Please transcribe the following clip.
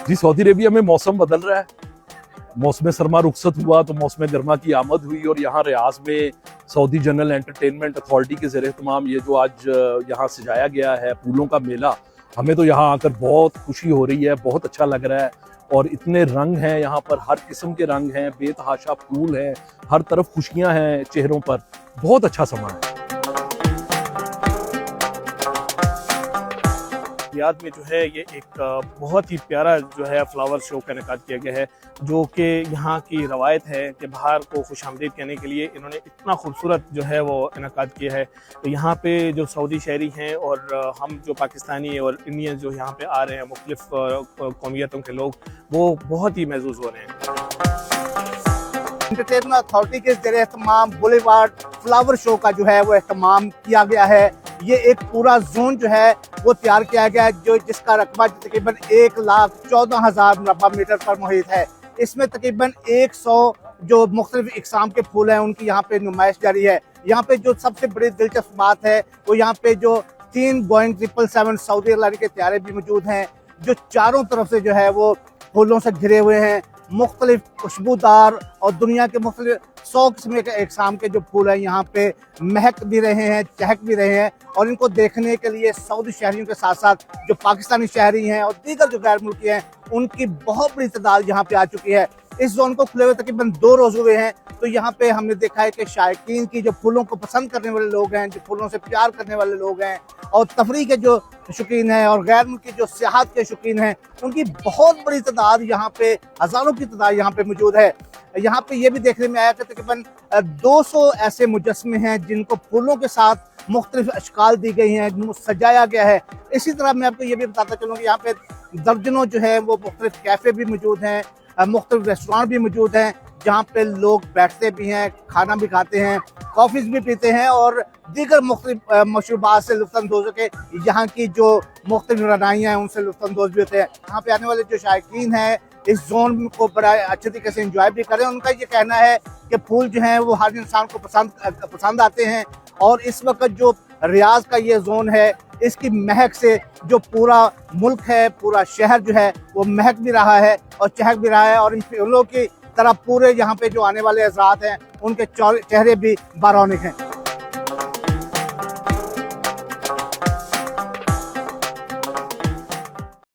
जी, Saudi Arabia में मौसम बदल रहा है। मौसम सरमा रुखसत हुआ तो मौसम गर्मा की आमद हुई और यहाँ रियाज में सऊदी जनरल एंटरटेनमेंट अथॉरिटी के ज़रिए तमाम ये जो आज यहाँ सजाया गया है फूलों का मेला, हमें तो यहाँ आकर बहुत खुशी हो रही है, बहुत अच्छा लग रहा है। और इतने रंग हैं यहाँ पर, हर किस्म के रंग हैं, बेतहाशा फूल हैं, हर तरफ खुशियाँ हैं चेहरों पर, बहुत अच्छा समा है। रियाद में जो है ये एक बहुत ही प्यारा जो है फ्लावर शो का इनेकाद किया गया है, जो कि यहाँ की रवायत है कि बाहर को खुशामदीद कहने के लिए इन्होंने इतना खूबसूरत जो है वो इनेकाद किया है। तो यहाँ पे जो सऊदी शहरी हैं और हम जो पाकिस्तानी और इंडियन जो यहाँ पे आ रहे हैं, मुख्तलिफ कौमियतों के लोग, वो बहुत ही महसूस हो रहे हैं। एंटरटेनमेंट अथॉरिटी के ज़रिए एहतमाम बुलेवार्ड फ्लावर शो का जो है वो एहतमाम किया गया है। ये एक पूरा जोन जो है वो तैयार किया गया है, जो जिसका रकबा तकरीबन 1,14,000 मुरब्बा मीटर पर मुहित है। इसमें तकरीबन 100 जो मुख्तलिफ इकसाम के फूल हैं उनकी यहाँ पे नुमाइश जारी है। यहाँ पे जो सबसे बड़ी दिलचस्प बात है वो यहाँ पे जो 3 बोइंग 777 सऊदी एयरलाइन के तैयारे भी मौजूद हैं, जो चारों तरफ से जो है वो फूलों से घिरे हुए हैं। मुख्तलिफ खुशबूदार और दुनिया के मुख्तलिफ 100 किस्म के इकसाम के जो फूल हैं यहाँ पे महक भी रहे हैं, चहक भी रहे हैं। और इनको देखने के लिए सऊदी शहरियों के साथ साथ जो पाकिस्तानी शहरी हैं और दीगर जो गैर मुल्की हैं उनकी बहुत बड़ी तादाद यहाँ पे आ चुकी है। इस जोन को खुले हुए तकरीबन 2 रोज हुए हैं। तो यहाँ पे हमने देखा है कि शायकीन की जो फूलों को पसंद करने वाले लोग हैं, जो फूलों से प्यार करने वाले लोग हैं और तफरीह के जो शौकीन हैं और गैर मुल्की जो सियाहत के शौकीन हैं, उनकी बहुत बड़ी तादाद यहाँ पे, हज़ारों की तादाद यहाँ पे मौजूद है। यहाँ पे ये भी देखने में आया कि तकरीबन 200 ऐसे मुजस्मे हैं जिनको फूलों के साथ मुख्तलिफ अशकाल दी गई हैं, जिनको सजाया गया है। इसी तरह मैं आपको ये भी बताता चलूँ कि यहाँ पे दर्जनों जो है वो मुख्तलिफ कैफ़े भी मौजूद हैं, मुख्तलिफ रेस्टोरेंट भी मौजूद हैं, जहाँ पे लोग बैठते भी हैं, खाना भी खाते हैं, कॉफ़ीज़ भी पीते हैं और दीगर मुख्तलिफ मशरूबात से लुत्फ़अंदोज़ के यहाँ की जो मुख्तलिफ रनाइयाँ हैं उनसे लुत्फ़अंदोज़ भी होते हैं। यहाँ पे आने वाले जो शायकीन हैं इस जोन को बड़ा अच्छे तरीके से एंजॉय भी करें। उनका ये कहना है कि फूल जो हैं वो हर इंसान को पसंद आते हैं और इस वक्त जो रियाज का ये जोन है इसकी महक से जो पूरा मुल्क है, पूरा शहर जो है वो महक भी रहा है और चहक भी रहा है। और इन फूलों की तरफ पूरे यहाँ पे जो आने वाले हज़रात हैं उनके चेहरे भी बारौनिक हैं।